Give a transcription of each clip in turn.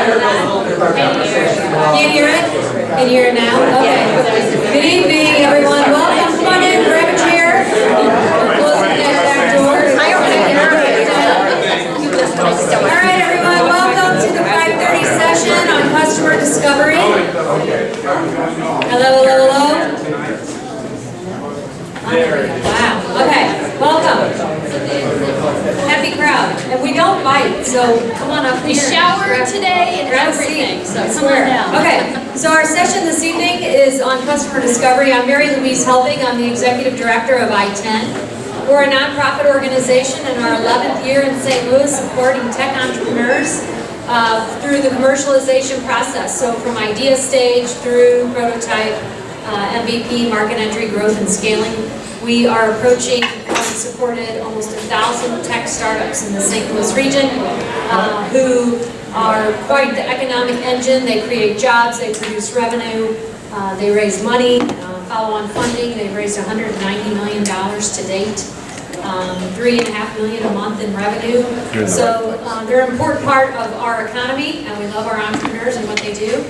Can't hear it? Can you hear it now? Okay. Good evening, everyone. Welcome. Come on in, grab a chair. We're closing that back door. All right, everyone. Welcome to the 5:30 session on customer discovery. Hello, hello, hello. Wow. Okay. Welcome. Happy crowd. And we don't bite, so come on up. We showered today and everything, so come on down. Okay, so our session this evening is on customer discovery. I'm Mary Louise Helbing. I'm the executive director of I-10. We're a nonprofit organization in our 11th year in St. Louis, supporting tech entrepreneurs through the commercialization process. So from idea stage through prototype, MVP, market entry, growth, and scaling. We are approaching and supported almost 1,000 tech startups in the St. Louis region who are quite the economic engine. They create jobs, they produce revenue, they raise money, follow-on funding. They've raised $190 million to date, $3.5 million a month in revenue. So they're an important part of our economy, and we love our entrepreneurs and what they do.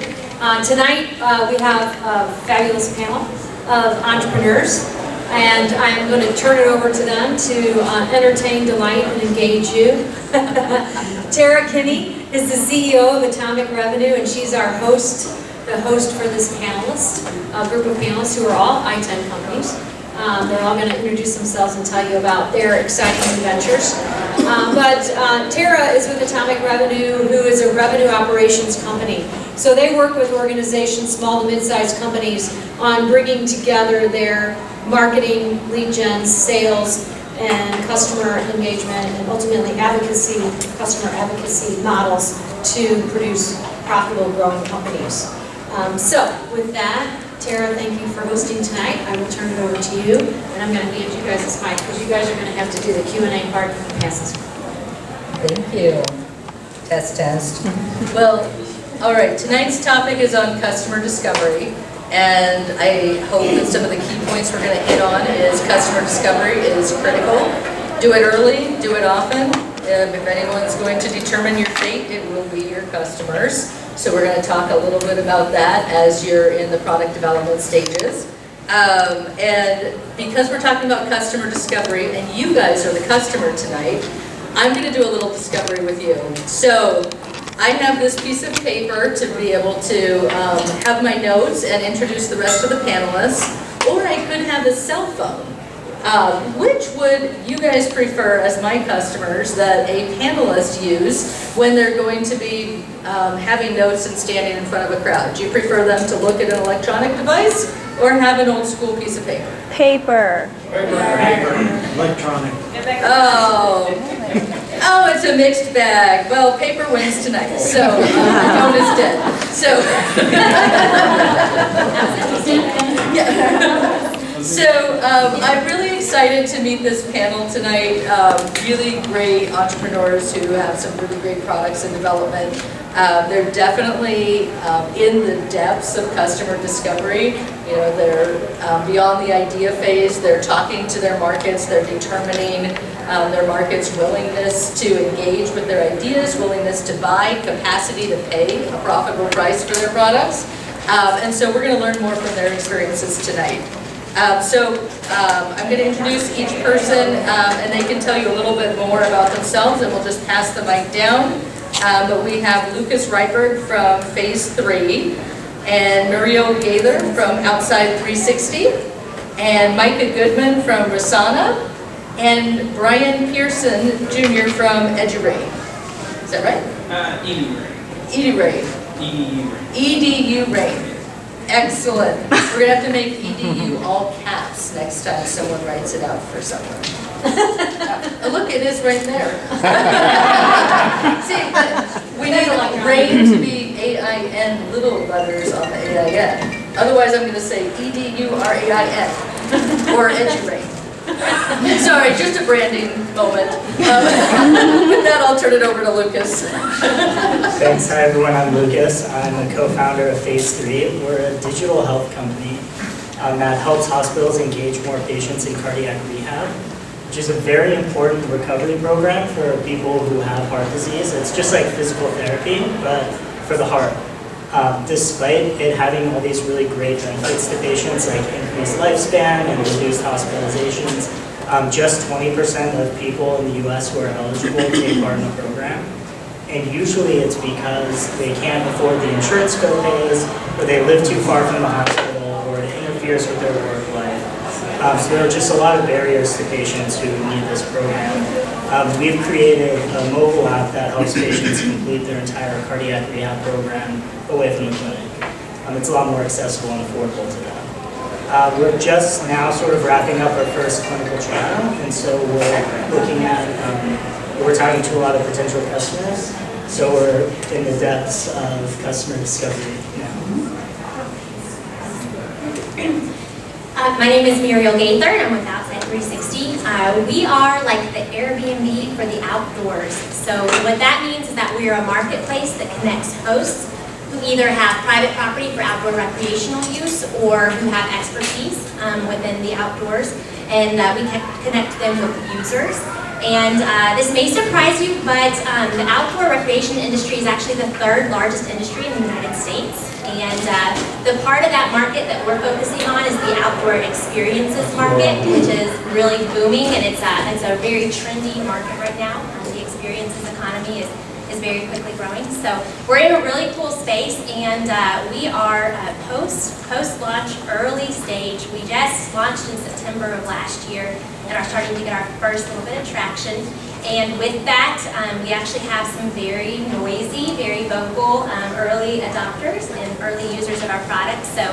Tonight we have a fabulous panel of entrepreneurs. And I'm going to turn it over to them to entertain, delight, and engage you. Tara Kinney is the CEO of Atomic Revenue, and she's our host, the host for this panelist, group of panelists who are all I-10 companies. They're all going to introduce themselves and tell you about their exciting new ventures. But Tara is with Atomic Revenue, who is a revenue operations company. So they work with organizations, small to mid-sized companies, on bringing together their marketing, lead gen, sales, and customer engagement, and ultimately advocacy, customer advocacy models to produce profitable, growing companies. So with that, Tara, thank you for hosting tonight. I will turn it over to you, and I'm going to hand you guys this mic because you guys are going to have to do the Q&A part and pass this. Thank you. Test, test. Well, all right, tonight's topic is on customer discovery. And I hope that some of the key points we're going to hit on is customer discovery is critical. Do it early, do it often. If anyone's going to determine your fate, it will be your customers. So we're going to talk a little bit about that as you're in the product development stages. And because we're talking about customer discovery, and you guys are the customer tonight, I'm going to do a little discovery with you. So I have this piece of paper to be able to have my notes and introduce the rest of the panelists, or I could have a cell phone. Which would you guys prefer as my customers that a panelist use when they're going to be having notes and standing in front of a crowd? Do you prefer them to look at an electronic device or have an old school piece of paper? Paper. Electronic. Oh, it's a mixed bag. Well, paper wins tonight, so the phone is dead. So, yeah. So I'm really excited to meet this panel tonight. Really great entrepreneurs who have some really great products in development. They're definitely in the depths of customer discovery. You know, they're beyond the idea phase. They're talking to their markets. They're determining their market's willingness to engage with their ideas, willingness to buy, capacity to pay a profitable price for their products. And so we're going to learn more from their experiences tonight. I'm going to introduce each person and they can tell you a little bit more about themselves, and we'll just pass the mic down. But we have Lucas Reitberg from Phase 3, and Murielle Gaither from Outside 360, and Micah Goodman from Rasana, and Brian Pearson Jr. from EduRay. Is that right? EduRay. EduRay. Excellent. We're going to have to make EDU all caps next time someone writes it out for someone. Look, it is right there. See, we need rain to be A-I-N little letters on the A-I-N. Otherwise, I'm going to say E-D-U-R-A-I-N or EduRay. Sorry, just a branding moment. With that, I'll turn it over to Lucas. Thanks. Hi, everyone. I'm Lucas. I'm a co-founder of Phase 3. We're a digital health company that helps hospitals engage more patients in cardiac rehab, which is a very important recovery program for people who have heart disease. It's just like physical therapy, but for the heart. Despite it having all these really great benefits to patients like increased lifespan and reduced hospitalizations, just 20% of people in the US who are eligible take part in the program. And usually it's because they can't afford the insurance copays, or they live too far from the hospital, or it interferes with their work life. So there are just a lot of barriers to patients who need this program. We've created a mobile app that helps patients complete their entire cardiac rehab program away from the clinic. It's a lot more accessible and affordable to them. We're just now sort of wrapping up our first clinical trial, and so we're looking at, we're talking to a lot of potential customers, so we're in the depths of customer discovery now. My name is Murielle Gaither, and I'm with Outside 360. We are like the Airbnb for the outdoors. So what that means is that we are a marketplace that connects hosts who either have private property for outdoor recreational use or who have expertise within the outdoors, and we connect them with users. And this may surprise you, but the outdoor recreation industry is actually the third largest industry in the United States. And the part of that market that we're focusing on is the outdoor experiences market, which is really booming, and it's a very trendy market right now. The experiences economy is very quickly growing. So we're in a really cool space, and we are post-launch early stage. We just launched in September of last year and are starting to get our first little bit of traction. And with that, we actually have some very noisy, very vocal early adopters and early users of our products. So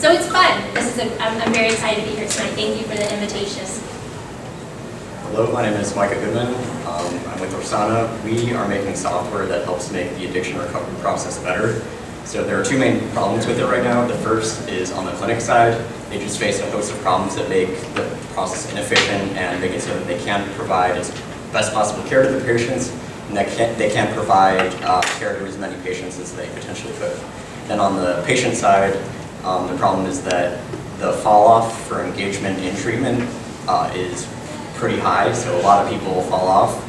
it's fun. I'm very excited to be here tonight. Thank you for the invitation. Hello, my name is Micah Goodman. I'm with Orsana. We are making software that helps make the addiction recovery process better. So there are two main problems with it right now. The first is on the clinic side. They just face a host of problems that make the process inefficient and make it so that they can't provide as best possible care to the patients, and that they can't provide care to as many patients as they potentially could. Then on the patient side, the problem is that the fall off for engagement in treatment is pretty high, so a lot of people fall off.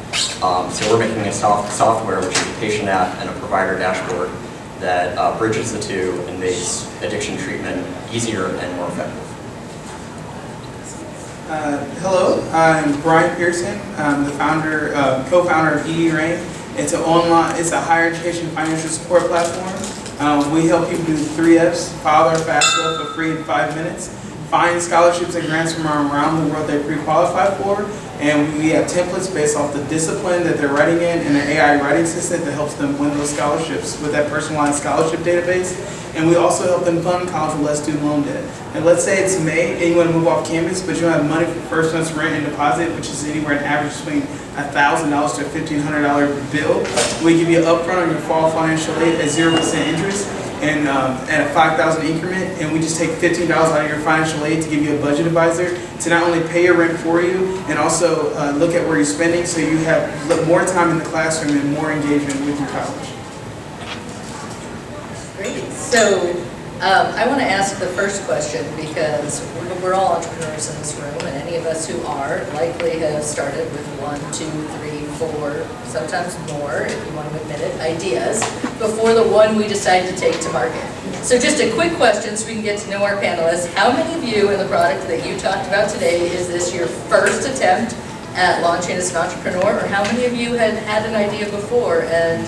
So we're making a software, which is a patient app and a provider dashboard, that bridges the two and makes addiction treatment easier and more effective. Hello, I'm Brian Pearson. I'm the co-founder of ED-Rain. It's a higher education financial support platform. We help people do 3 Fs, file their FAFSA for free in 5 minutes, find scholarships and grants from around the world they pre-qualify for, and we have templates based off the discipline that they're writing in and an AI writing system that helps them win those scholarships with that personalized scholarship database. And we also help them fund college with less student loan debt. And let's say it's May and you want to move off campus, but you don't have money for first month's rent and deposit, which is anywhere in average between $1,000 to a $1,500 bill. We give you upfront on your fall financial aid at 0% interest and at a $5,000 increment, and we just take $15 out of your financial aid to give you a budget advisor to not only pay your rent for you and also look at where you're spending, so you have more time in the classroom and more engagement with your college. Great. So I want to ask the first question because we're all entrepreneurs in this room, and any of us who are likely have started with 1, 2, 3, 4, sometimes more, if you want to admit it, ideas before the one we decide to take to market. So just a quick question so we can get to know our panelists. How many of you in the product that you talked about today, is this your first attempt at launching as an entrepreneur, or how many of you had had an idea before and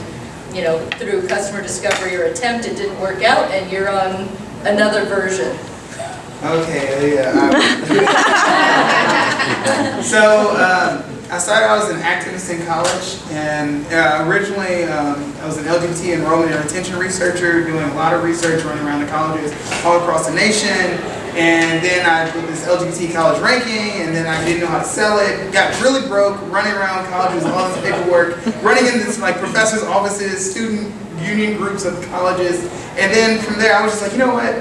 through customer discovery or attempt, it didn't work out, and you're on another version? Okay, yeah. So I started out as an activist in college, and originally I was an LGBT enrollment and retention researcher, doing a lot of research running around the colleges all across the nation. And then I did this LGBT college ranking, and then I didn't know how to sell it. Got really broke, running around colleges, all this paperwork, running into this, like professors' offices, student union groups of colleges. And then from there, I was just like, you know what?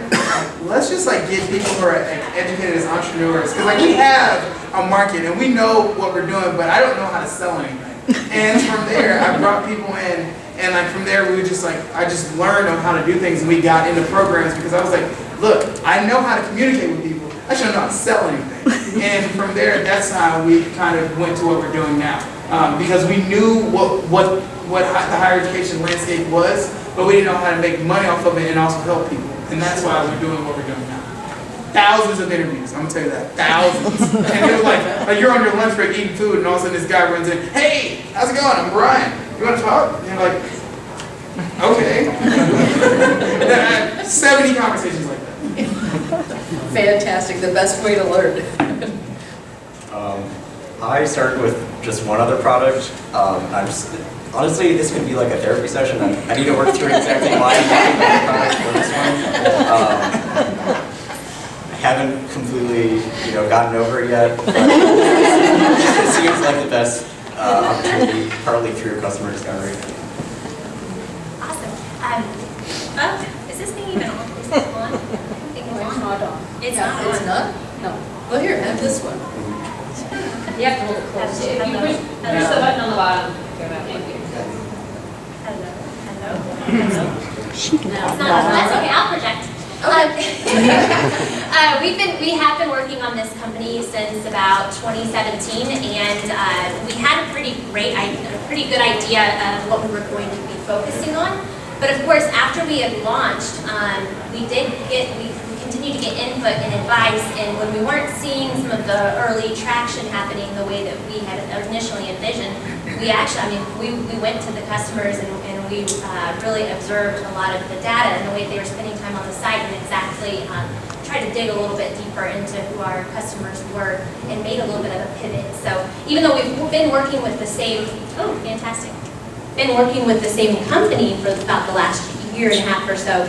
Let's just like get people who are educated as entrepreneurs, because like we have a market and we know what we're doing, but I don't know how to sell anything. And from there, I brought people in, and like from there, we were just like, I just learned on how to do things, and we got into programs because I was like, look, I know how to communicate with people. I should know how to sell anything. And from there, that's how we kind of went to what we're doing now. Because we knew what the higher education landscape was, but we didn't know how to make money off of it and also help people. And that's why we're doing what we're doing now. Thousands of interviews, I'm gonna tell you that, thousands. And it was like you're on your lunch break eating food and all of a sudden this guy runs in, hey, how's it going? I'm Brian. You wanna talk? And you're like, okay. And then I had 70 conversations like that. Fantastic, the best way to learn. I started with just one other product. Honestly, this could be like a therapy session. I need to work through exactly why I'm using the product for this one. I haven't completely, gotten over it yet, but it seems like the best opportunity, partly through customer discovery. Awesome. Is this thing even on? Is it on? I think it's It's not on. It's not on. It's not? No. Well, here, have this one. You have to hold it close. If you push the button on the bottom. Thank you. Hello. Hello. She No, it's not. That's okay. I'll project. We have been working on this company since about 2017, and we had a pretty good idea of what we were going to be focusing on. But of course, after we had launched, we continued to get input and advice, and when we weren't seeing some of the early traction happening the way that we had initially envisioned, we went to the customers and we really observed a lot of the data and the way they were spending time on the site, and exactly tried to dig a little bit deeper into who our customers were and made a little bit of a pivot. So even though we've been working with the same, been working with the same company for about the last year and a half or so,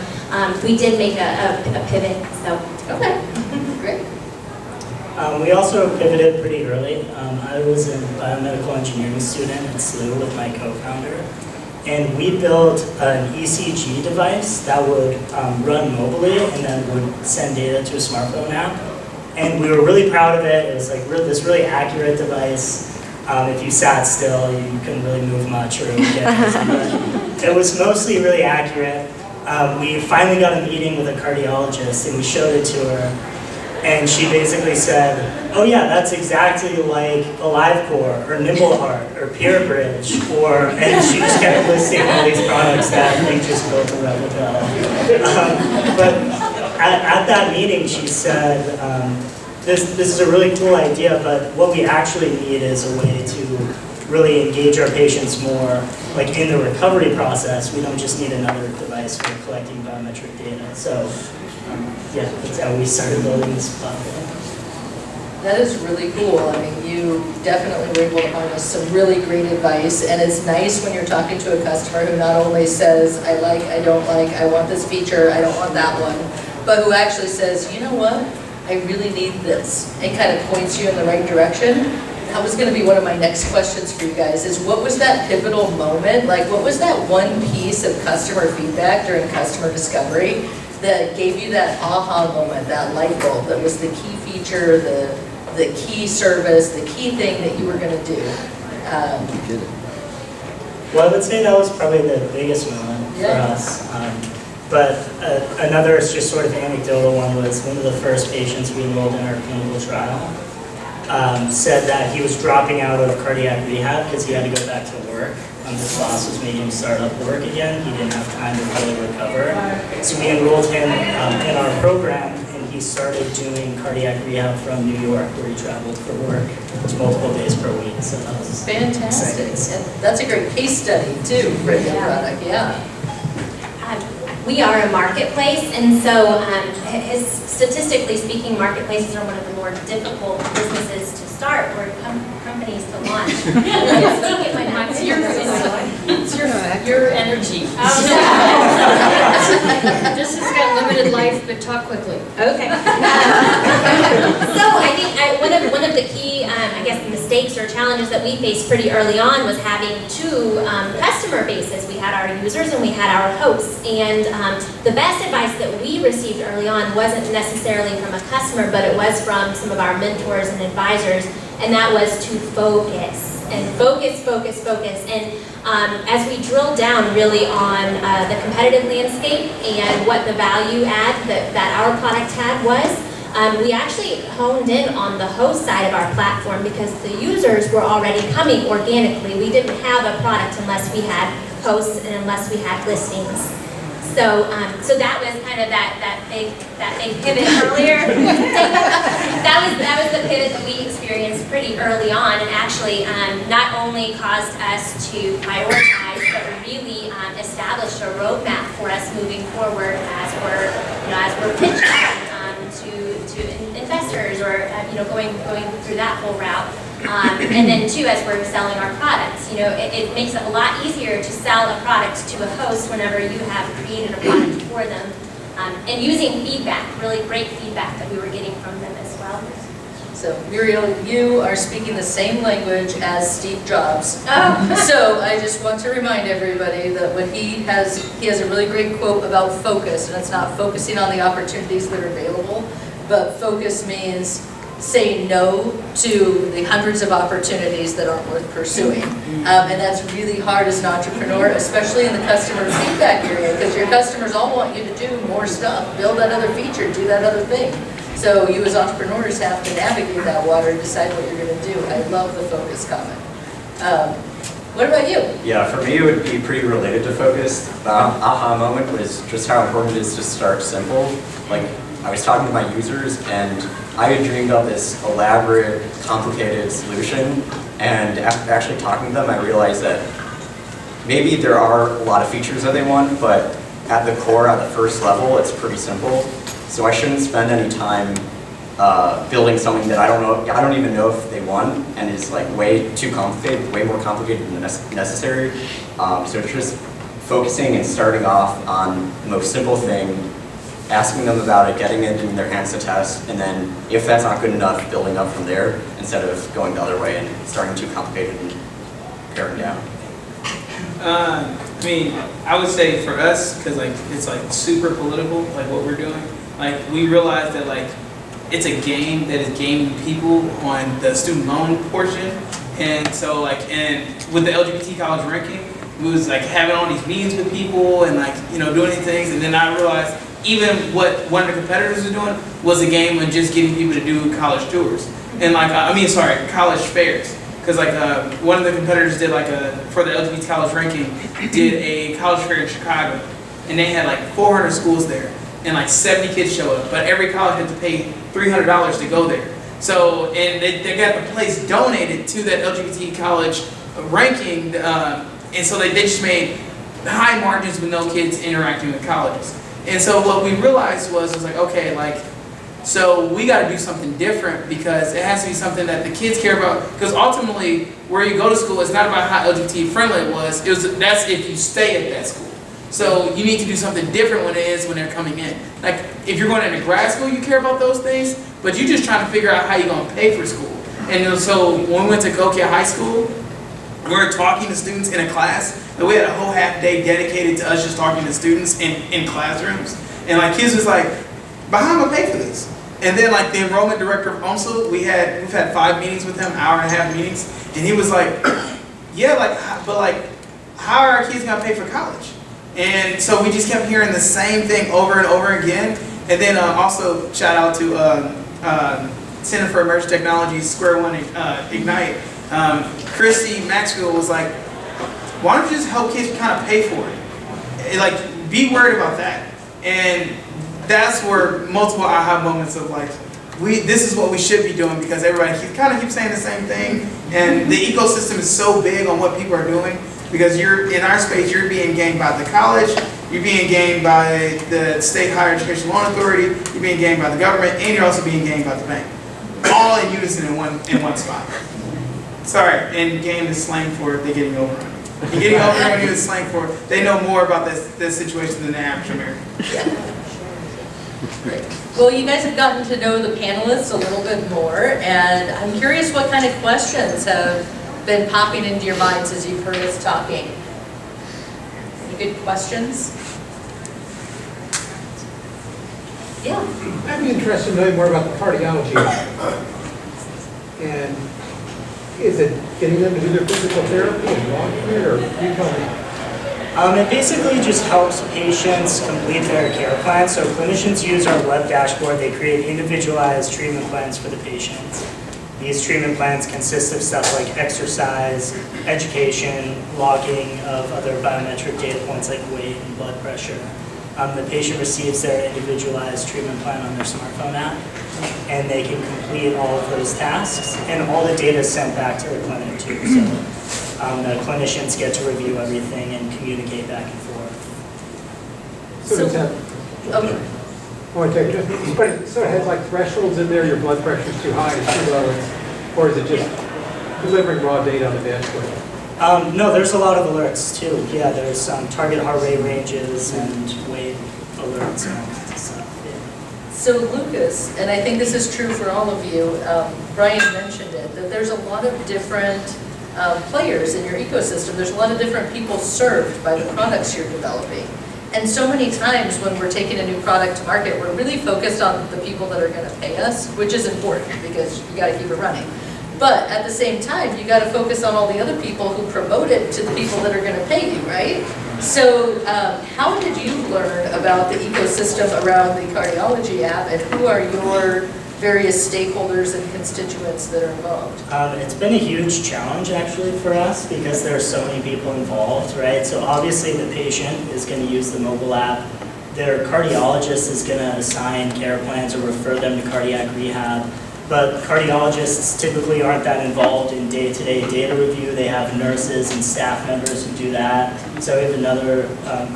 we did make a pivot. So Okay, great. We also pivoted pretty early. I was a biomedical engineering student at SLU with my co-founder, and we built an ECG device that would run mobily and then would send data to a smartphone app. And we were really proud of it. It was like this really accurate device. If you sat still, you couldn't really move much, or it would get dizzy. It was mostly really accurate. We finally got a meeting with a cardiologist, and we showed it to her. And she basically said, oh yeah, that's exactly like AliveCore, or NimbleHeart, or PeerBridge, and she just kept listing all these products that we just built a replica of. But at that meeting, she said, this is a really cool idea, but what we actually need is a way to really engage our patients more, like in the recovery process. We don't just need another device for collecting biometric data. So. Yeah, that's how we started building this platform. That is really cool. I mean, you definitely were able to harness some really great advice, and it's nice when you're talking to a customer who not only says, I like, I don't like, I want this feature, I don't want that one, but who actually says, you know what, I really need this, and kind of points you in the right direction. That was going to be one of my next questions for you guys, is what was that pivotal moment? Like, what was that one piece of customer feedback during customer discovery that gave you that aha moment, that light bulb, that was the key feature, the key service, the key thing that you were going to do? Well, I would say that was probably the biggest moment for us. But another just sort of anecdotal one was one of the first patients we enrolled in our clinical trial said that he was dropping out of cardiac rehab because he had to go back to work. His boss was making him start up work again. He didn't have time to fully recover. So we enrolled him in our program, and he started doing cardiac rehab from New York, where he traveled for work. It was multiple days per week. So that was fantastic. exciting. And that's a great case study, too, for your product, we are a marketplace, and so statistically speaking, marketplaces are one of the more difficult businesses to start or companies to launch. It's your energy. This has got limited life, but talk quickly. Okay. So I think one of the key, mistakes or challenges that we faced pretty early on was having two customer bases. We had our users and we had our hosts. And the best advice that we received early on wasn't necessarily from a customer, but it was from some of our mentors and advisors, and that was to focus. And focus. And as we drilled down really on the competitive landscape and what the value add that our product had was, we actually honed in on the host side of our platform because the users were already coming organically. We didn't have a product unless we had hosts and unless we had listings. So that was kind of that big pivot earlier. that was the pivot that we experienced pretty early on, and actually not only caused us to prioritize, but really established a roadmap for us moving forward as we're pitching to investors, or going through that whole route. And then too, as we're selling our products, it makes it a lot easier to sell a product to a host whenever you have created a product for them, and using feedback, really great feedback that we were getting from them as well. So Murielle, you are speaking the same language as Steve Jobs. Oh. So I just want to remind everybody that when he has a really great quote about focus, and it's not focusing on the opportunities that are available, but focus means say no to the hundreds of opportunities that aren't worth pursuing. And that's really hard as an entrepreneur, especially in the customer feedback area, because your customers all want you to do more stuff, build that other feature, do that other thing. So you as entrepreneurs have to navigate that water and decide what you're going to do. I love the focus comment. What about you? Yeah, for me it would be pretty related to focus. The aha moment was just how important it is to start simple. Like, I was talking to my users and I had dreamed up this elaborate, complicated solution, and after actually talking to them, I realized that maybe there are a lot of features that they want, but at the core, at the first level, it's pretty simple. So I shouldn't spend any time building something that I don't even know if they want, and is like way too complicated, way more complicated than necessary. So it's just focusing and starting off on the most simple thing, asking them about it, getting it in their hands to test, and then if that's not good enough, building up from there instead of going the other way and starting too complicated and paring down. I mean, I would say for us, because it's super political, like what we're doing. Like, we realize that it's a game that is gaming people on the student loan portion, and so and with the LGBT college ranking, we was having all these meetings with people and doing these things, and then I realized even what one of the competitors was doing was a game of just getting people to do college tours and college fairs. Because one of the competitors did for the LGBT college ranking, did a college fair in Chicago, and they had 400 schools there, and 70 kids show up, but every college had to pay $300 to go there. So, and they got the place donated to that LGBT college ranking, and so they just made high margins with no kids interacting with colleges. And so what we realized was okay, so we got to do something different, because it has to be something that the kids care about. Because ultimately, where you go to school, it's not about how LGBT friendly it was. That's if you stay at that school. So you need to do something different when they're coming in. If you're going into grad school, you care about those things, but you're just trying to figure out how you're going to pay for school. And so when we went to Gokia High School, we were talking to students in a class, and we had a whole half day dedicated to us just talking to students in classrooms. And kids was but how am I pay for this? And then the enrollment director of UMSL, we've had 5 meetings with him, hour and a half meetings, and he was yeah, but how are our kids gonna pay for college? And so we just kept hearing the same thing over and over again. And then also shout out to Center for Emerging Technologies, Square One Ignite. Christy Maxwell was why don't you just help kids kind of pay for it? Be worried about that. And that's where multiple aha moments of this is what we should be doing, because everybody kind of keeps saying the same thing. And the ecosystem is so big on what people are doing, because you're in our space, you're being gamed by the college, you're being gamed by the state higher education loan authority, you're being gamed by the government, and you're also being gamed by the bank. All in unison in one spot. Sorry, and game is slang for they're getting overrun. You're getting overrun is slang for they know more about this situation than the average American. Yeah. Great. Well, you guys have gotten to know the panelists a little bit more, and I'm curious what kind of questions have been popping into your minds as you've heard us talking. Any good questions? Yeah. I'd be interested in knowing more about the cardiology. And is it getting them to do their physical therapy and walking it, or you tell me? It basically just helps patients complete their care plan. So clinicians use our web dashboard. They create individualized treatment plans for the patients. These treatment plans consist of stuff like exercise, education, logging of other biometric data points like weight and blood pressure. The patient receives their individualized treatment plan on their smartphone app, and they can complete all of those tasks, and all the data is sent back to the clinic too. So the clinicians get to review everything and communicate back and forth. So does that, Okay. I want to take it, but it sort of has like thresholds in there, your blood pressure's too high, it's too low, or is it just delivering raw data on the dashboard? No, there's a lot of alerts too. Yeah, there's target heart rate ranges and weight alerts and all kinds of stuff. Yeah. So Lucas, and I think this is true for all of you, Brian mentioned it, that there's a lot of different players in your ecosystem. There's a lot of different people served by the products you're developing. And so many times when we're taking a new product to market, we're really focused on the people that are going to pay us, which is important because you got to keep it running. But at the same time, you got to focus on all the other people who promote it to the people that are going to pay you, right? So how did you learn about the ecosystem around the cardiology app, and who are your various stakeholders and constituents that are involved? It's been a huge challenge actually for us because there are so many people involved, right? So obviously the patient is going to use the mobile app. Their cardiologist is going to assign care plans or refer them to cardiac rehab. But cardiologists typically aren't that involved in day-to-day data review. They have nurses and staff members who do that. So we have another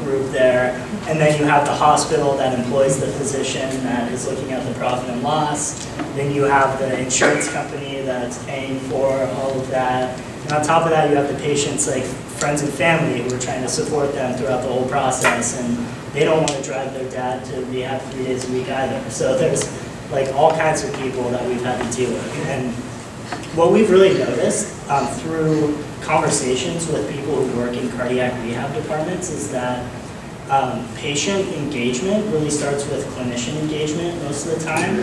group there. And then you have the hospital that employs the physician that is looking at the profit and loss. Then you have the insurance company that's paying for all of that. And on top of that, you have the patient's like friends and family who are trying to support them throughout the whole process. And they don't want to drive their dad to rehab 3 days a week either. So there's like all kinds of people that we've had to deal with. And what we've really noticed through conversations with people who work in cardiac rehab departments is that patient engagement really starts with clinician engagement most of the time.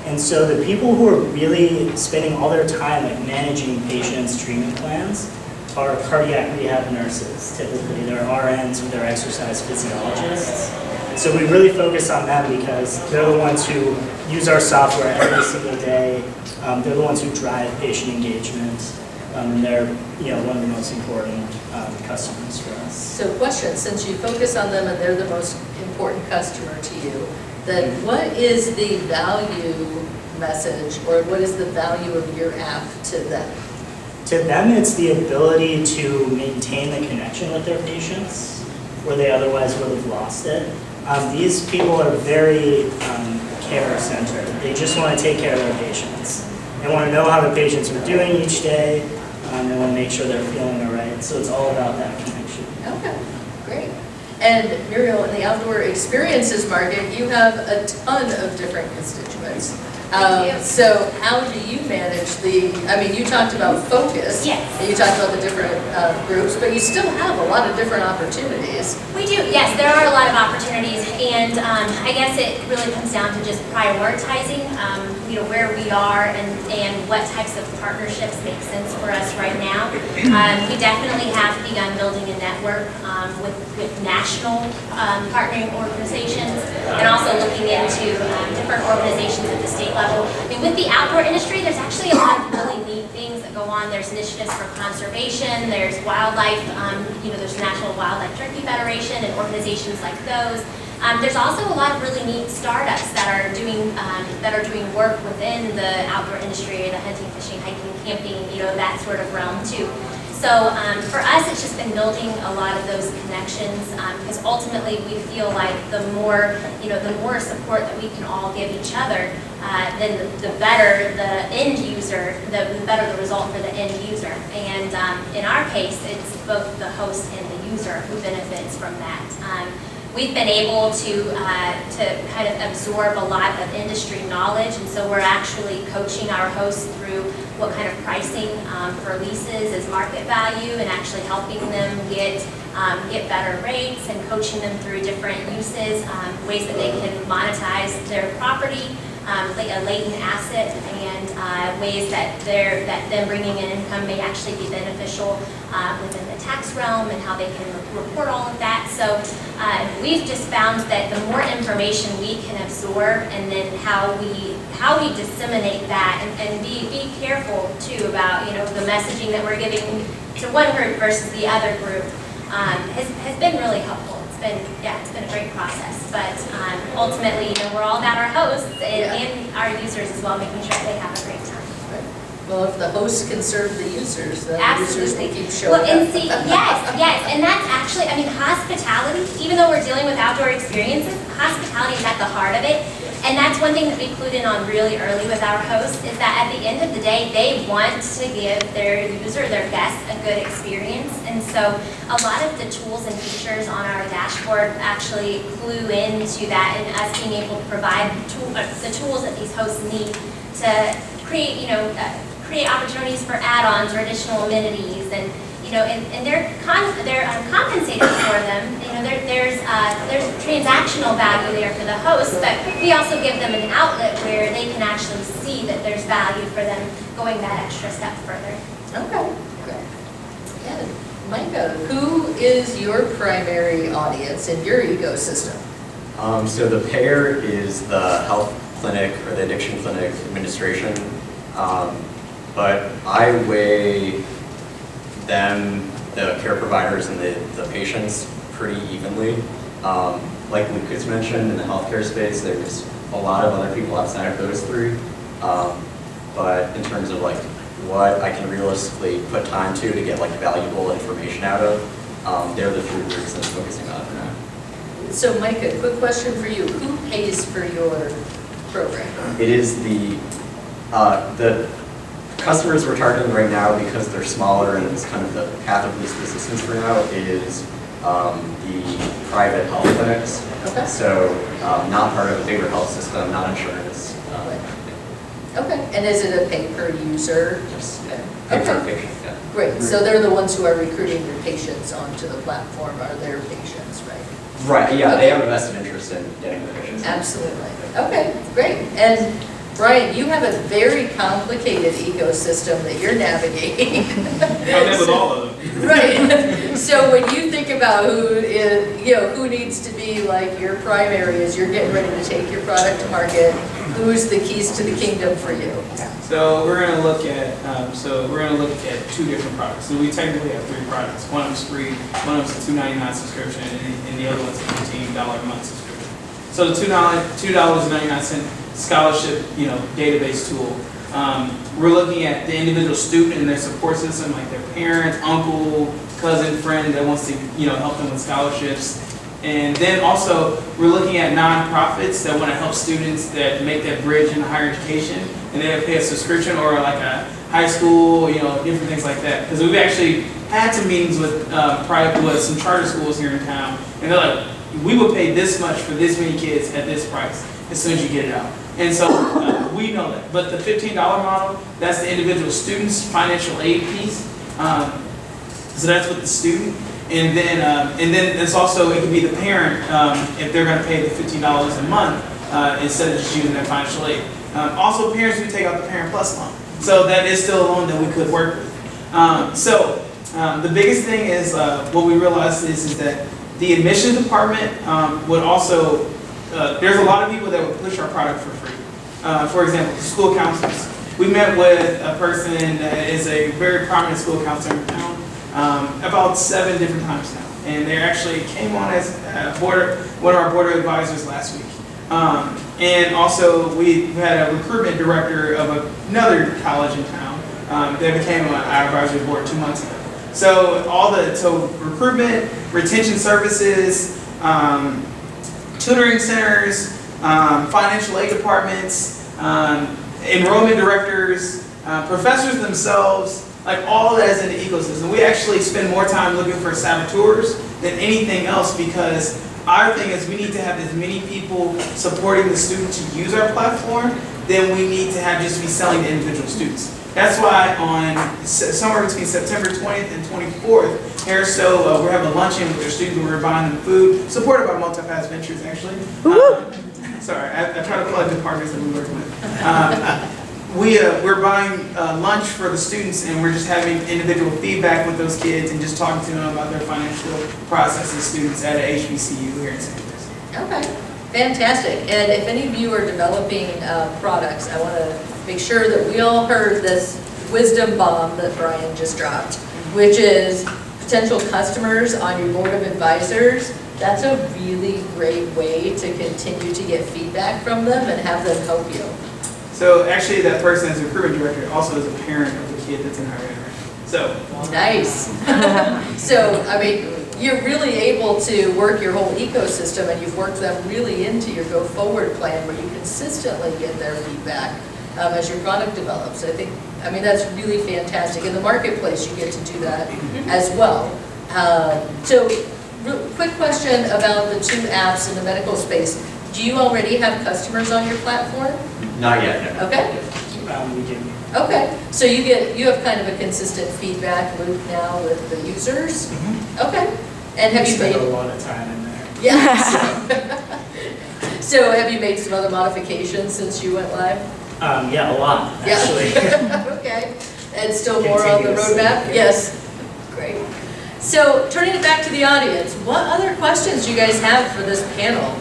And so the people who are really spending all their time like managing patients' treatment plans are cardiac rehab nurses. Typically they're RNs or they're exercise physiologists. So we really focus on them because they're the ones who use our software every single day. They're the ones who drive patient engagement, and they're one of the most important customers for us. So question, since you focus on them and they're the most important customer to you, then what is the value message, or what is the value of your app to them? To them, it's the ability to maintain the connection with their patients where they otherwise would have lost it. These people are very care-centered. They just want to take care of their patients. They want to know how the patients are doing each day. They want to make sure they're feeling all right. So it's all about that connection. Okay, great. And Murielle, in the outdoor experiences market, you have a ton of different constituents. So how do you manage you talked about focus. Yes. And you talked about the different groups, but you still have a lot of different opportunities. We do, yes, there are a lot of opportunities, and I guess it really comes down to just prioritizing, where we are and what types of partnerships make sense for us right now. We definitely have begun building a network with national partnering organizations, and also looking into different organizations at the state level. I mean, with the outdoor industry, there's actually a lot of really neat things that go on. There's initiatives for conservation, there's wildlife, there's National Wildlife Turkey Federation and organizations like those. There's also a lot of really neat startups that are doing work within the outdoor industry, the hunting, fishing, hiking, camping, that sort of realm too. So for us, it's just been building a lot of those connections because ultimately we feel like the more support that we can all give each other, then the better the end user, the better the result for the end user. And in our case, it's both the host and the user who benefits from that. We've been able to kind of absorb a lot of industry knowledge, and so we're actually coaching our hosts through what kind of pricing for leases is market value, and actually helping them get better rates, and coaching them through different uses, ways that they can monetize their property, like a latent asset, and ways that them bringing in income may actually be beneficial within the tax realm, and how they can report all of that. So we've just found that the more information we can absorb, and then how we disseminate that, and be careful too about the messaging that we're giving to one group versus the other group has been really helpful. it's been a great process. But ultimately, we're all about our hosts and our users as well, making sure they have a great time. Well, if the hosts can serve the users, then the Absolutely. users will keep showing Well, and up. see, yes, and that's actually, hospitality, even though we're dealing with outdoor experiences, hospitality is at the heart of it. And that's one thing that we clued in on really early with our hosts, is that at the end of the day, they want to give their user, their guests, a good experience. And so a lot of the tools and features on our dashboard actually clue into that, and us being able to provide the tools that these hosts need to create, create opportunities for add-ons or additional amenities, and they're compensated for them. There's transactional value there for the host, but we also give them an outlet where they can actually see that there's value for them going that extra step further. Okay. And Micah, who is your primary audience in your ecosystem? So the payer is the health clinic or the addiction clinic administration, but I weigh them, the care providers, and the patients pretty evenly. Like Lucas mentioned, in the healthcare space, there's a lot of other people outside of those three. But in terms of like what I can realistically put time to get like valuable information out of, they're the three groups that I'm focusing on for now. So Micah, quick question for you. Who pays for your program? It is the customers we're targeting right now, because they're smaller and it's kind of the path of least resistance for now, is the private health clinics. Okay. So not part of a bigger health system, not insurance. Okay, and is it a pay per user? Just pay per Okay. patient, yeah. Great, so they're the ones who are recruiting your patients onto the platform, are their patients, right? Right, yeah, Okay. they have a vested interest in getting the patients. Absolutely. Okay, great. And Brian, you have a very complicated ecosystem that you're navigating. I'm in with all of them. Right. So when you think about who needs to be like your primary as you're getting ready to take your product to market, who's the keys to the kingdom for you? So we're going to look at two different products. So we technically have three products. One of them's free, one of them's a $2.99 subscription, and the other one's a $15 a month subscription. So the $2.99 scholarship, database tool. We're looking at the individual student and their support system, like their parent, uncle, cousin, friend that wants to, help them with scholarships. And then also, we're looking at nonprofits that want to help students that make that bridge into higher education, and they have to pay a subscription or like a high school, different things like that. Because we've actually had some meetings with some charter schools here in town, and they're like, we will pay this much for this many kids at this price as soon as you get it out. And so we know that. But the $15 model, that's the individual student's financial aid piece. So that's with the student. And then it's also, it can be the parent if they're going to pay the $15 a month instead of just using their financial aid. Also, parents who take out the Parent Plus loan. So that is still a loan that we could work with. The biggest thing is what we realized is that the admissions department would also, there's a lot of people that would push our product for free. For example, school counselors. We met with a person that is a very prominent school counselor in town about 7 different times now. And they actually came on as one of our board of advisors last week. And also we had a recruitment director of another college in town that became on our advisory board 2 months ago. So recruitment, retention services, tutoring centers, financial aid departments, enrollment directors, professors themselves, like all that is in the ecosystem. We actually spend more time looking for saboteurs than anything else, because our thing is we need to have as many people supporting the student to use our platform than we need to have just be selling to individual students. That's why on somewhere between September 20th and 24th, here we're having a luncheon with their students where we're buying them food, supported by Multipass Ventures actually. Sorry, I try to plug the partners that we work with. We're buying lunch for the students, and we're just having individual feedback with those kids and just talking to them about their financial process as students at a HBCU here in St. Louis. Okay, fantastic. And if any of you are developing products, I want to make sure that we all heard this wisdom bomb that Brian just dropped, which is potential customers on your board of advisors That's a really great way to continue to get feedback from them and have them help you. So actually, that person as a recruitment director also is a parent of the kid that's in higher ed. So. Nice. So, I mean, you're really able to work your whole ecosystem, and you've worked them really into your go-forward plan where you consistently get their feedback as your product develops. I mean, that's really fantastic. In the marketplace, you get to do that as well. So, quick question about the 2 apps in the medical space. Do you already have customers on your platform? Not yet, no. Okay. We do. Okay, so you have kind of a consistent feedback loop now with the users? Okay. And have you spent made a lot of time in there. Yeah. So have you made some other modifications since you went live? Yeah, a lot, actually. Yeah. Okay. And still more on the Continuously, roadmap? yeah. Yes. Great. So turning it back to the audience, what other questions do you guys have for this panel?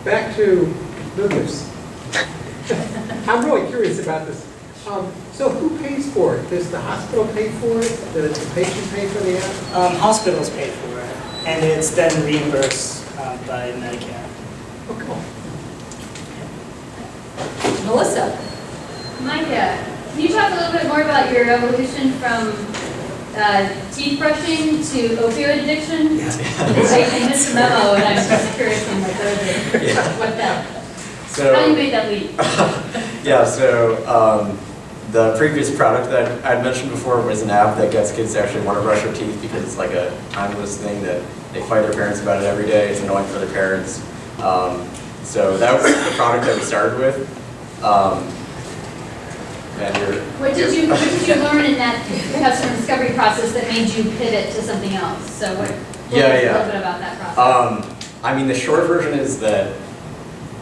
Back to Lucas. I'm really curious about this. So who pays for it? Does the hospital pay for it? Does the patient pay for the app? Hospitals pay for it, and it's then reimbursed by Medicare. Oh, cool. Melissa? Micah, can you talk a little bit more about your evolution from teeth brushing to opioid addiction? Yeah. I missed the memo, and I'm just curious on my third. Yeah. What that? So, How you made that leap? yeah, so the previous product that I'd mentioned before was an app that gets kids to actually want to brush their teeth because it's like a timeless thing that they fight their parents about it every day. It's annoying for their parents. So that was the product that we started with. What did you learn in that customer discovery process that made you pivot to something else? So what Yeah, was yeah. a little bit about that process? I mean, the short version is that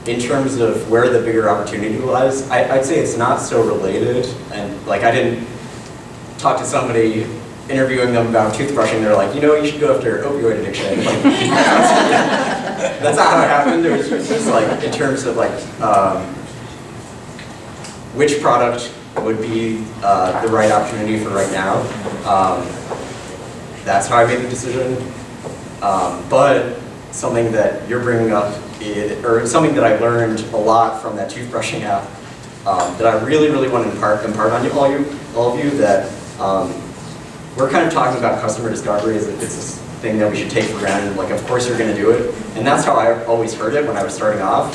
in terms of where the bigger opportunity lies, I'd say it's not so related. And like, I didn't talk to somebody interviewing them about toothbrushing. They're like, you know, you should go after opioid addiction. Like, that's not how it happened. It was just like, in terms of like, which product would be the right opportunity for right now. That's how I made the decision. But something that you're bringing up, or something that I learned a lot from that toothbrushing app, that I really, really want to impart on all of you, that we're kind of talking about customer discovery as if it's this thing that we should take for granted. Like, of course you're going to do it, and that's how I always heard it when I was starting off.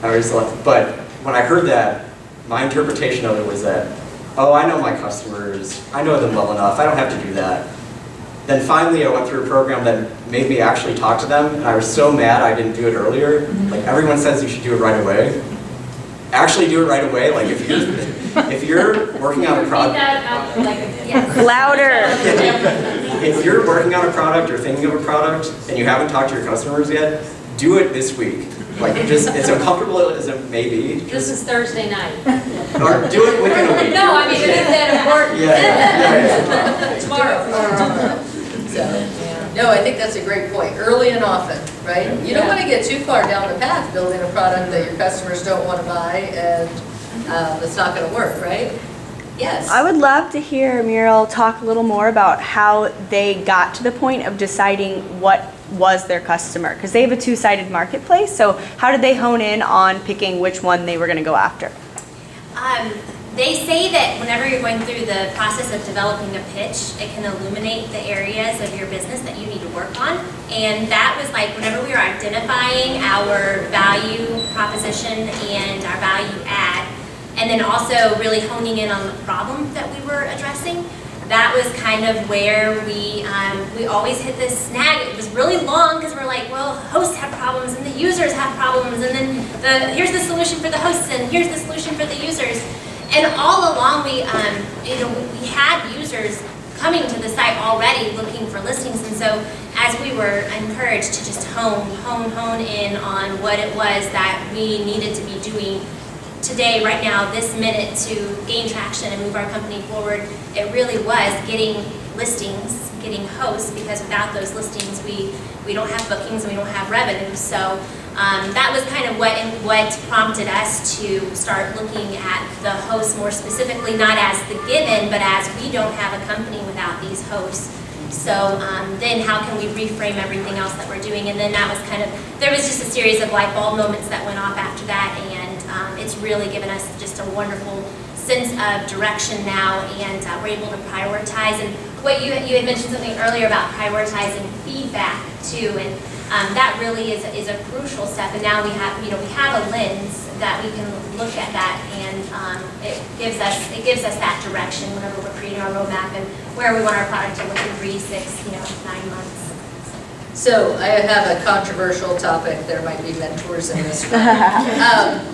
I was like, but when I heard that, my interpretation of it was that, oh, I know my customers, I know them well enough, I don't have to do that. Then finally I went through a program that made me actually talk to them, and I was so mad I didn't do it earlier. Like, everyone says you should do it right away. Actually do it right away. Like, if you're working on a product, Louder. if you're working on a product or thinking of a product and you haven't talked to your customers yet, do it this week. Like, just as uncomfortable as it may be. This is Thursday night. Or do it within a week. No, I mean, it is that important. Yeah. Tomorrow. So, no, I think that's a great point. Early and often, right? You don't want to get too far down the path building a product that your customers don't want to buy and it's not going to work, right? Yes. I would love to hear Murielle talk a little more about how they got to the point of deciding what was their customer, because they have a two-sided marketplace. So how did they hone in on picking which one they were going to go after? They say that whenever you're going through the process of developing a pitch, it can illuminate the areas of your business that you need to work on. And that was like whenever we were identifying our value proposition and our value add, and then also really honing in on the problem that we were addressing. That was kind of where we always hit this snag. It was really long because we're like, well, hosts have problems and the users have problems, and then here's the solution for the hosts and here's the solution for the users. And all along we had users coming to the site already looking for listings, and so as we were encouraged to just hone in on what it was that we needed to be doing today, right now, this minute, to gain traction and move our company forward, it really was getting listings, getting hosts, because without those listings, we don't have bookings and we don't have revenue. So that was kind of what prompted us to start looking at the hosts more specifically, not as the given, but as we don't have a company without these hosts. So then how can we reframe everything else that we're doing? And then that was there was just a series of light bulb moments that went off after that, and it's really given us just a wonderful sense of direction now, and we're able to prioritize. And what you had mentioned something earlier about prioritizing feedback too, and that really is a crucial step. And now we have a lens that we can look at that, and it gives us that direction whenever we're creating our roadmap and where we want our product to look in 3, 6, 9 months. So I have a controversial topic. There might be mentors in this one.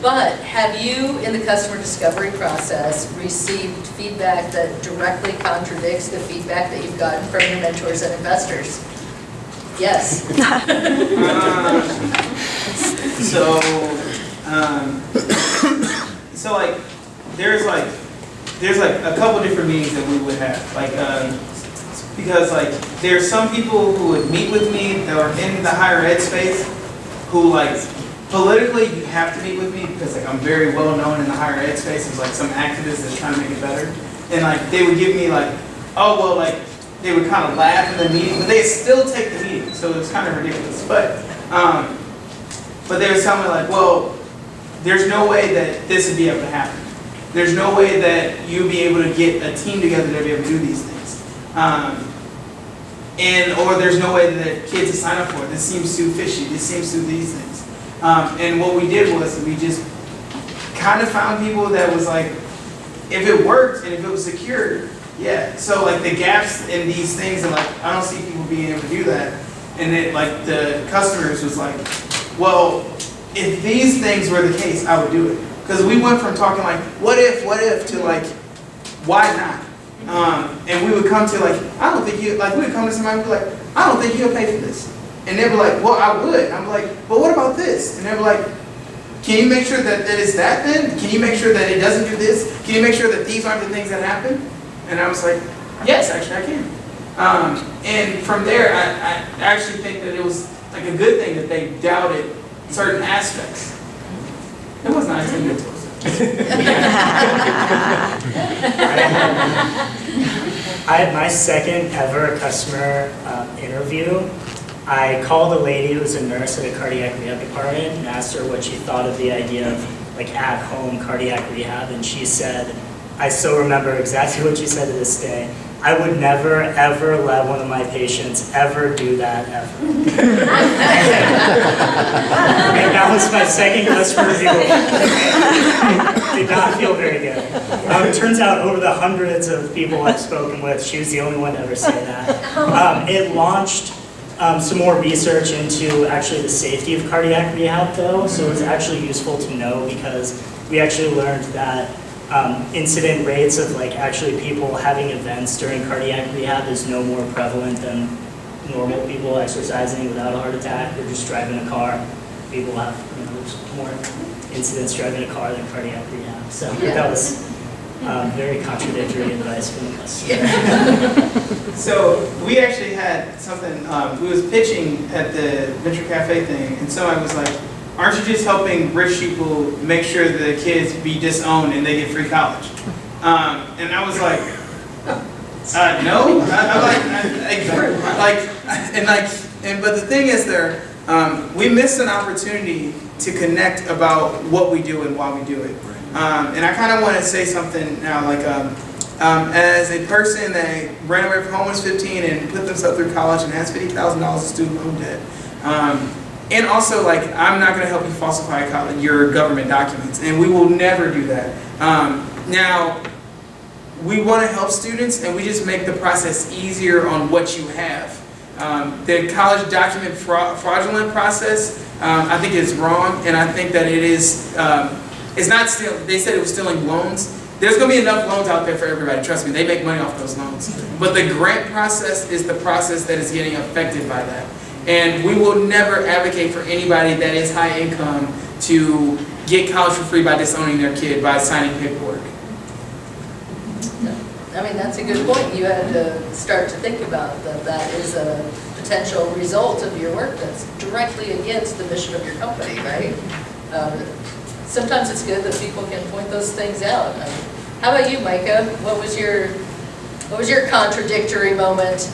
But have you, in the customer discovery process, received feedback that directly contradicts the feedback that you've gotten from your mentors and investors? Yes. So like, there's a couple different meetings that we would have, because there's some people who would meet with me that are in the higher ed space, who politically you have to meet with me because I'm very well known in the higher ed space as some activist that's trying to make it better, and they would give me they would kind of laugh in the meeting, but they still take the meeting, so it's kind of ridiculous. But they would tell me well, there's no way that this would be able to happen. There's no way that you'd be able to get a team together to be able to do these things. Or there's no way that kids would sign up for it. This seems too fishy. This seems too these things. And what we did was we just kind of found people that was if it worked and if it was secure, yeah. So the gaps in these things, and I don't see people being able to do that. And it the customers was well, if these things were the case, I would do it. Because we went from talking what if to why not? And we would come to I don't think you, we would come to somebody and be I don't think you'll pay for this. And they'd be well, I would. I'm but what about this? And they'd be can you make sure that it's that then? Can you make sure that it doesn't do this? Can you make sure that these aren't the things that happen? And I was yes, actually I can. And from there, I actually think that it was a good thing that they doubted certain aspects. It was nice to get to us. I had my second ever customer interview. I called a lady who was a nurse at a cardiac rehab department and asked her what she thought of the idea of at-home cardiac rehab, and she said, I still remember exactly what she said to this day, I would never ever let one of my patients ever do that ever. And that was my second customer review. Did not feel very good. It turns out over the hundreds of people I've spoken with, she was the only one to ever say that. It launched some more research into actually the safety of cardiac rehab though, so it's actually useful to know because we actually learned that incident rates of actually people having events during cardiac rehab is no more prevalent than normal people exercising without a heart attack or just driving a car. People have there's more incidents driving a car than cardiac rehab. So that was very contradictory advice from the customer. So we actually had something, we was pitching at the Venture Cafe thing, and somebody was aren't you just helping rich people make sure the kids be disowned and they get free college? And I was no. But the thing is we missed an opportunity to connect about what we do and why we do it. And I kind of want to say something now, as a person that ran away from home when I was 15 and put themselves through college and has $50,000 of student loan debt. And also, I'm not going to help you falsify your government documents, and we will never do that. Now, we want to help students, and we just make the process easier on what you have. The college document fraudulent process, I think is wrong, and I think that it is, it's not still, they said it was stealing loans. There's going to be enough loans out there for everybody, trust me, they make money off those loans. But the grant process is the process that is getting affected by that. And we will never advocate for anybody that is high income to get college for free by disowning their kid by signing paperwork. I mean, that's a good point. You had to start to think about that is a potential result of your work that's directly against the mission of your company, right? Sometimes it's good that people can point those things out. How about you, Micah? What was your contradictory moment?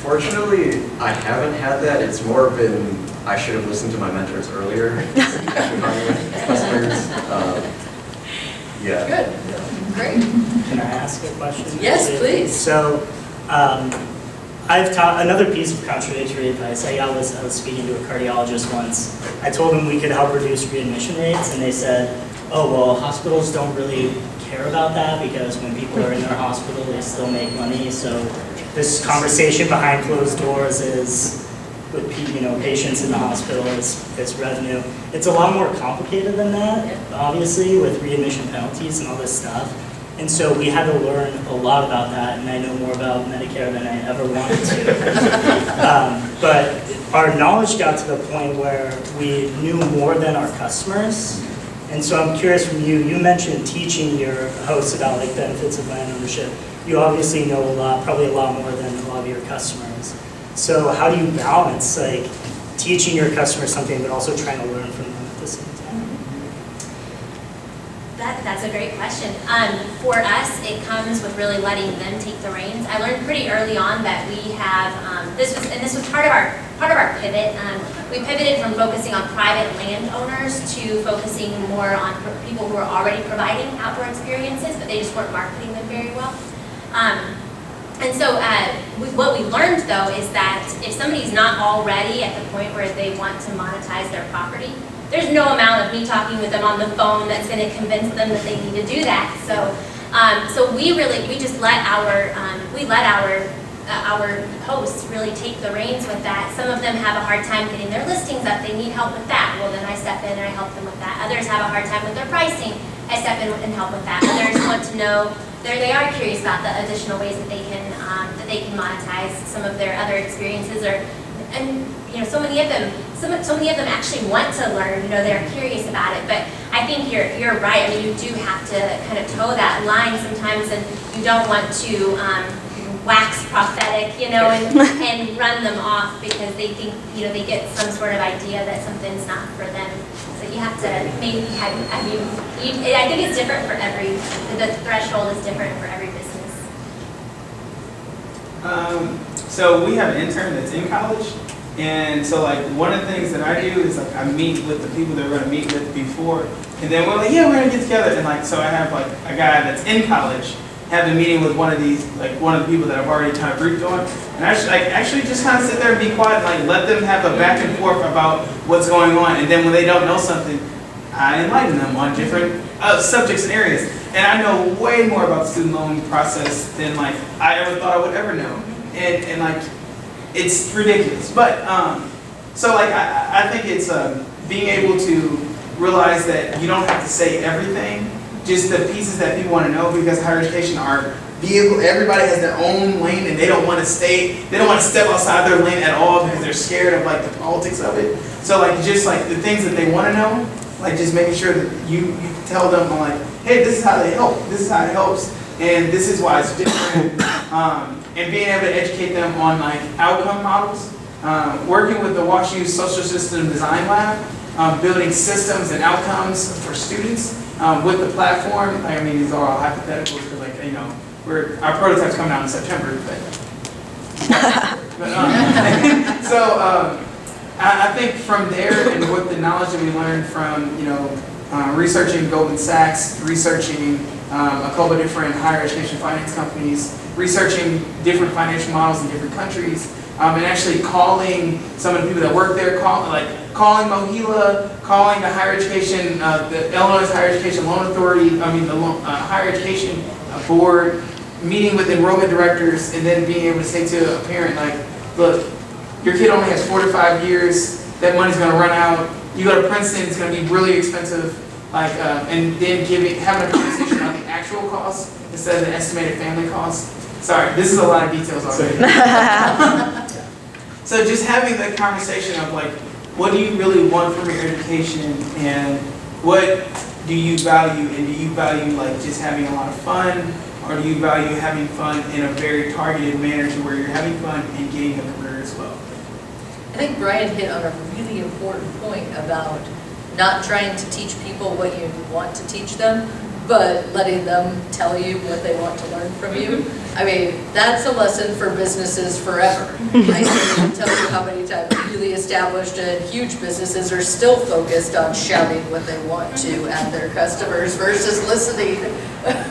Fortunately, I haven't had that. It's more been, I should have listened to my mentors earlier. Customers. Yeah. Good, great. Can I ask a question? Yes, please. So, I've taught another piece of contradictory advice. I was speaking to a cardiologist once. I told him we could help reduce readmission rates, and they said, "Oh well, hospitals don't really care about that because when people are in their hospital, they still make money. So this conversation behind closed doors is with patients in the hospital is revenue. It's a lot more complicated than that, obviously, with readmission penalties and all this stuff. And so we had to learn a lot about that, and I know more about Medicare than I ever wanted to. But our knowledge got to the point where we knew more than our customers. And so I'm curious from you, you mentioned teaching your hosts about like benefits of land ownership. You obviously know a lot, probably a lot more than a lot of your customers. So how do you balance like teaching your customers something but also trying to learn from them at the same time? That's a great question. For us, it comes with really letting them take the reins. I learned pretty early on that we have this was part of our pivot. We pivoted from focusing on private landowners to focusing more on people who are already providing outdoor experiences, but they just weren't marketing them very well. And so what we learned though is that if somebody's not already at the point where they want to monetize their property, there's no amount of me talking with them on the phone that's going to convince them that they need to do that. So we just let our hosts really take the reins with that. Some of them have a hard time getting their listings up. They need help with that. Well, then I step in and I help them with that. Others have a hard time with their pricing. I step in and help with that. Others want to know. They are curious about the additional ways that they can monetize some of their other experiences, so many of them actually want to learn. They're curious about it. But I think you're right. I mean, you do have to kind of toe that line sometimes, and you don't want to wax prophetic, and run them off because they think they get some sort of idea that something's not for them. So you have to maybe have. I think it's different for the threshold is different for every business. So we have an intern that's in college, and so like one of the things that I do is like I meet with the people that we're going to meet with before, and then we're like, yeah, we're going to get together, and like so I have like a guy that's in college have a meeting with one of the people that I've already kind of briefed on, and I actually just kind of sit there and be quiet and like let them have a back and forth about what's going on, and then when they don't know something, I enlighten them on different subjects and areas. And I know way more about the student loan process than like I ever thought I would ever know. And like, it's ridiculous. But, so like, I think it's being able to realize that you don't have to say everything, just the pieces that people want to know, because higher education are vehicle, everybody has their own lane and they don't want to step outside their lane at all because they're scared of like the politics of it. So like, just like the things that they want to know, like just making sure that you tell them like, hey, this is how they help, this is how it helps, and this is why it's different, and being able to educate them on like outcome models, working with the WashU Social System Design Lab, building systems and outcomes for students with the platform. I mean, these are all hypotheticals because like, our prototype's coming out in September, I think from there and with the knowledge that we learned from, researching Goldman Sachs, researching a couple of different higher education finance companies, researching different financial models in different countries, and actually calling some of the people that work there, calling MOHELA, calling the higher education, the Illinois Higher Education Loan Authority, the higher education board, meeting with enrollment directors, and then being able to say to a parent, like, look, your kid only has 4 to 5 years, that money's gonna run out, you go to Princeton, it's gonna be really expensive, and then having a conversation about the actual cost instead of the estimated family cost. Sorry, this is a lot of details already. So just having that conversation of like, what do you really want from your education, and what do you value, and do you value like just having a lot of fun, or do you value having fun in a very targeted manner to where you're having fun and getting a career as well? I think Brian hit on a really important point about not trying to teach people what you want to teach them, but letting them tell you what they want to learn from you. I mean, that's a lesson for businesses forever. I can't even tell you how many times really established and huge businesses are still focused on shouting what they want to at their customers versus listening.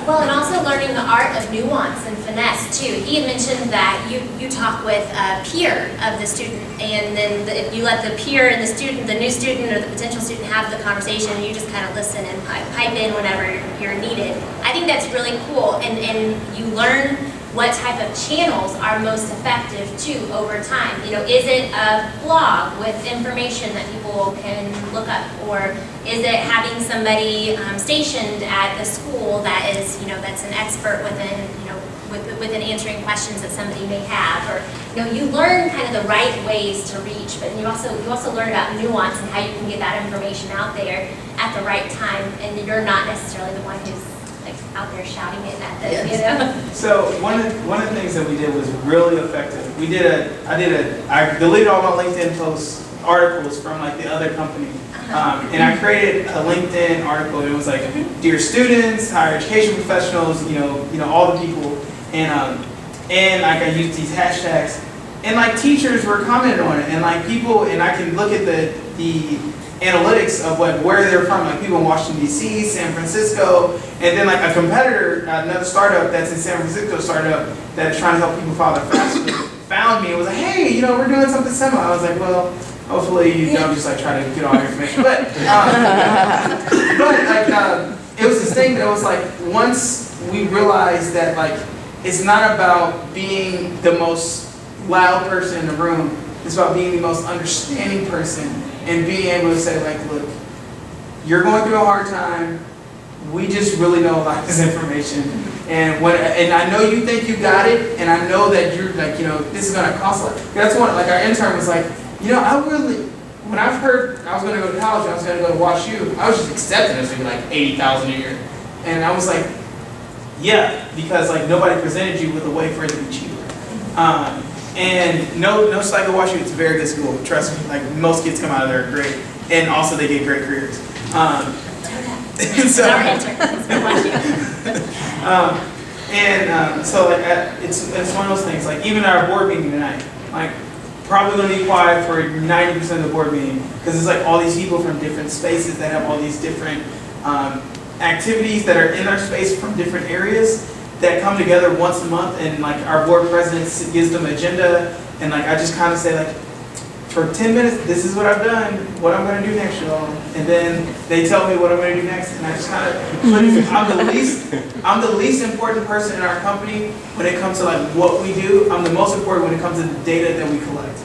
Well, and also learning the art of nuance and finesse too. He had mentioned that you talk with a peer of the student, and then if you let the peer and the student, the new student or the potential student have the conversation, and you just kind of listen and pipe in whenever you're needed. I think that's really cool, and you learn what type of channels are most effective too over time. You know, is it a blog with information that people can look up, or is it having somebody stationed at the school that is, you know, that's an expert within, you know, within answering questions that somebody may have, or you know, you learn kind of the right ways to reach, but you also learn about nuance and how you can get that information out there at the right time, and you're not necessarily the one who's like out there shouting it at them, you know. So one of the things that we did was really effective. I deleted all my LinkedIn posts, articles from like the other company. And I created a LinkedIn article. It was like, dear students, higher education professionals, you know, all the people. And like I used these hashtags. And like teachers were commenting on it, and like people, and I can look at the analytics of like where they're from, like people in Washington D.C., San Francisco, and then like a competitor, another startup that's in San Francisco, startup that is trying to help people file their FAFSA, found me and was like, hey, you know, we're doing something similar. I was like, well, hopefully you don't just like try to get all your information, but like it was this thing that was like, once we realized that like it's not about being the most loud person in the room, it's about being the most understanding person and being able to say like, look, you're going through a hard time, we just really know a lot of this information, and I know you think you got it, and I know that you're like, you know, this is gonna cost a lot. That's one, like our intern was like, you know, when I've heard I was gonna go to college, I was gonna go to WashU, I was just accepting this to be like $80,000 a year, and I was like, yeah, because like nobody presented you with a way for it to be cheaper. And no slight to WashU, it's a very good school, trust me. Like most kids come out of there great, and also they get great careers. So like it's one of those things. Like even our board meeting tonight, like probably gonna be quiet for 90% of the board meeting because it's like all these people from different spaces that have all these different activities that are in our space from different areas that come together once a month, and like our board president gives them agenda, and like I just kind of say like, for 10 minutes, this is what I've done, what I'm going to do next, y'all, and then they tell me what I'm going to do next, and I just kind of, I'm the least important person in our company when it comes to like what we do. I'm the most important when it comes to the data that we collect.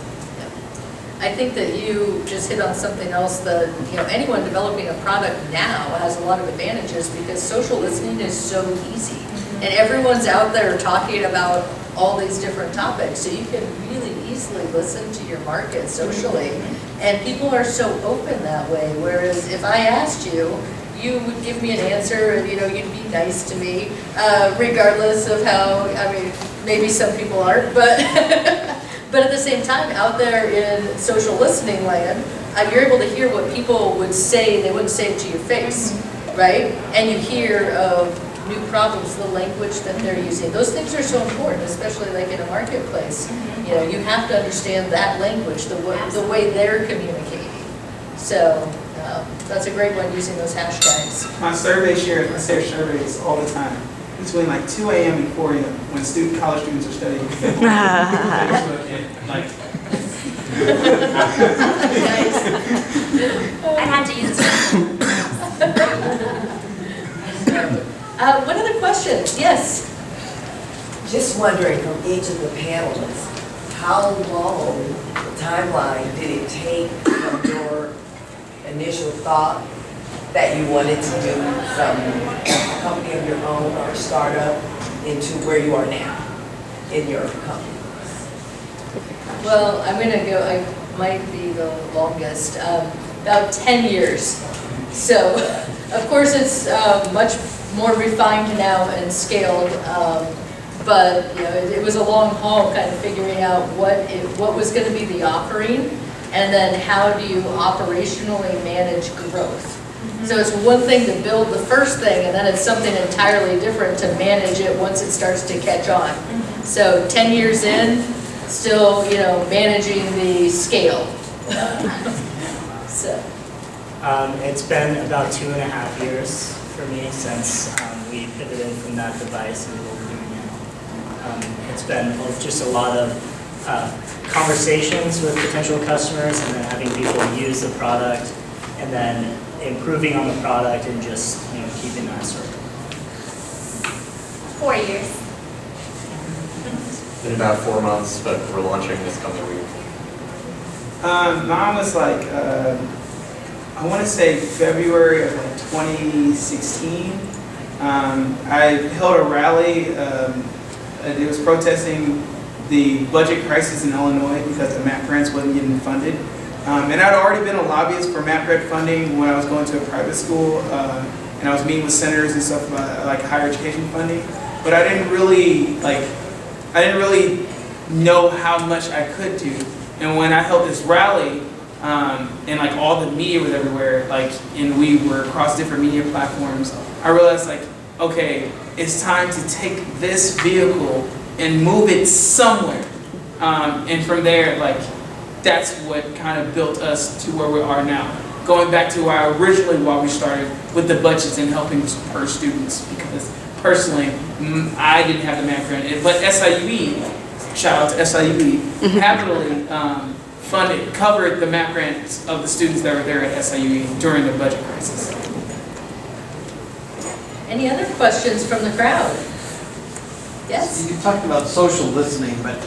I think that you just hit on something else that, you know, anyone developing a product now has a lot of advantages because social listening is so easy. And everyone's out there talking about all these different topics, so you can really easily listen to your market socially. And people are so open that way, whereas if I asked you, you would give me an answer and, you know, you'd be nice to me, regardless of how, I mean, maybe some people aren't, but but at the same time, out there in social listening land, you're able to hear what people would say, they wouldn't say it to your face, right? And you hear of new problems, the language that they're using. Those things are so important, especially like in a marketplace. You know, you have to understand that language, the way they're communicating. So that's a great one, using those hashtags. My survey shares, I share surveys all the time between like 2 a.m. and 4 a.m. when college students are studying. Facebook and like. I had to use this. What other questions? Yes? Just wondering from each of the panelists, how long the timeline did it take from your initial thought that you wanted to do from a company of your own or a startup into where you are now in your company? Well, I'm going to go, I might be the longest, about 10 years. So, of course, it's much more refined now and scaled, but you know, it was a long haul kind of figuring out what was going to be the offering, and then how do you operationally manage growth. So it's one thing to build the first thing, and then it's something entirely different to manage it once it starts to catch on. So 10 years in, still, managing the scale. So. It's been about 2.5 years for me since we pivoted from that device into what we're doing now. It's been just a lot of conversations with potential customers, and then having people use the product, and then improving on the product, and just keeping that circle. 4 years. Been about 4 months, but we're launching this coming week. Mine was like, I want to say February of like 2016. I held a rally. It was protesting the budget crisis in Illinois because the MAP grants wasn't getting funded. And I'd already been a lobbyist for MAP grant funding when I was going to a private school, and I was meeting with senators and stuff about like higher education funding. But I didn't really know how much I could do. And when I held this rally, and like all the media was everywhere, and we were across different media platforms, I realized okay, it's time to take this vehicle and move it somewhere. And from there, that's what kind of built us to where we are now. Going back to why we started with the budgets and helping per students, because personally, I didn't have the MAP grant, but SIUE, shout out to SIUE, happily covered the MAP grants of the students that were there at SIUE during the budget crisis. Any other questions from the crowd? Yes? You talked about social listening, but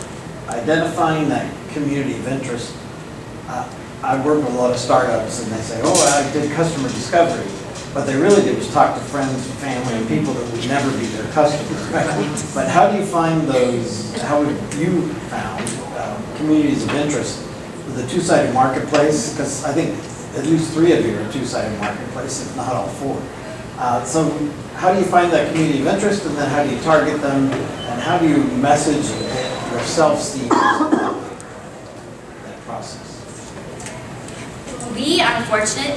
identifying that community of interest. I work with a lot of startups, and they say, oh, I did customer discovery. What they really did was talk to friends, family, and people that would never be their customers. But how do you find those, how have you found communities of interest with a two-sided marketplace? Because I think at least 3 of you are a two-sided marketplace, if not all 4. So how do you find that community of interest, and then how do you target them, and how do you message yourself, Steve, that process? We are fortunate.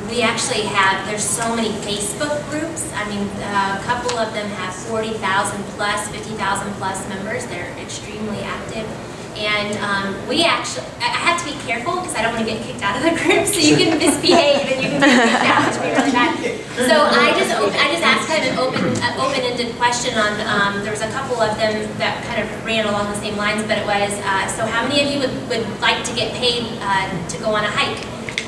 We actually there's so many Facebook groups. I mean, a couple of them have 40,000 plus, 50,000 plus members. They're extremely active. And I have to be careful because I don't want to get kicked out of the group, so you can misbehave and you can get kicked out, which would be really bad. So I just asked kind of an open-ended question on, there was a couple of them that kind of ran along the same lines, but it was, so how many of you would like to get paid to go on a hike?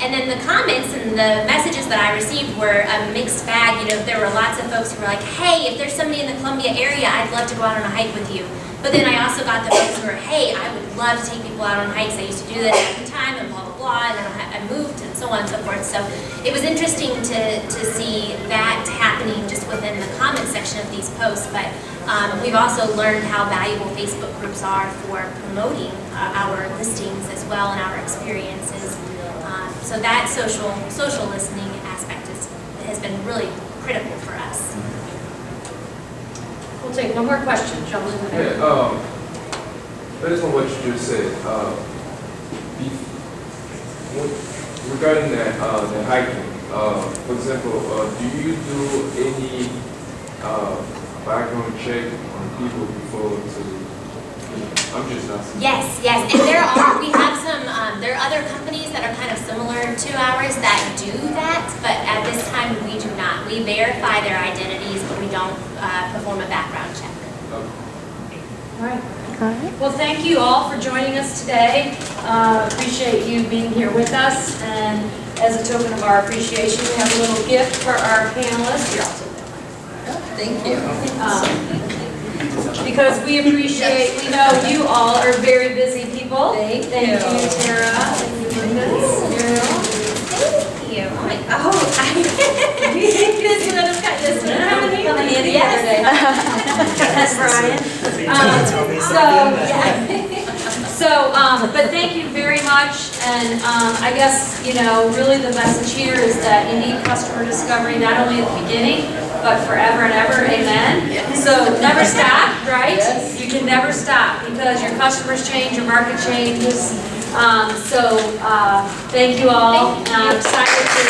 And then the comments and the messages that I received were a mixed bag. There were lots of folks who were like, hey, if there's somebody in the Columbia area, I'd love to go out on a hike with you. But then I also got the folks who were, hey, I would love to take people out on hikes. I used to do that at the time, and blah, blah, blah, and then I moved, and so on and so forth. So it was interesting to see that happening just within the comment section of these posts. But we've also learned how valuable Facebook groups are for promoting our listings as well and our experiences. So that social listening aspect has been really critical for us. We'll take one more question, gentlemen. Yeah, based on what you just said, regarding the hiking, for example, do you do any background check on people before to? I'm just asking. Yes, and there are other companies that are kind of similar to ours that do that, but at this time we do not. We verify their identities, but we don't perform a background check. All right. Well, thank you all for joining us today. Appreciate you being here with us, and as a token of our appreciation, we have a little gift for our panelists. Here, I'll take that one. Thank you. Because we appreciate, we know you all are very busy people. Thank you, Tara. Thank you, Lucas. Murielle. Thank you. Oh my this one. Coming in the other day. That's Brian. But thank you very much. And I guess, really the message here is that you need customer discovery not only at the beginning, but forever and ever, amen? So never stop, right? Yes. You can never stop because your customers change, your market changes. Thank you all. I'm excited to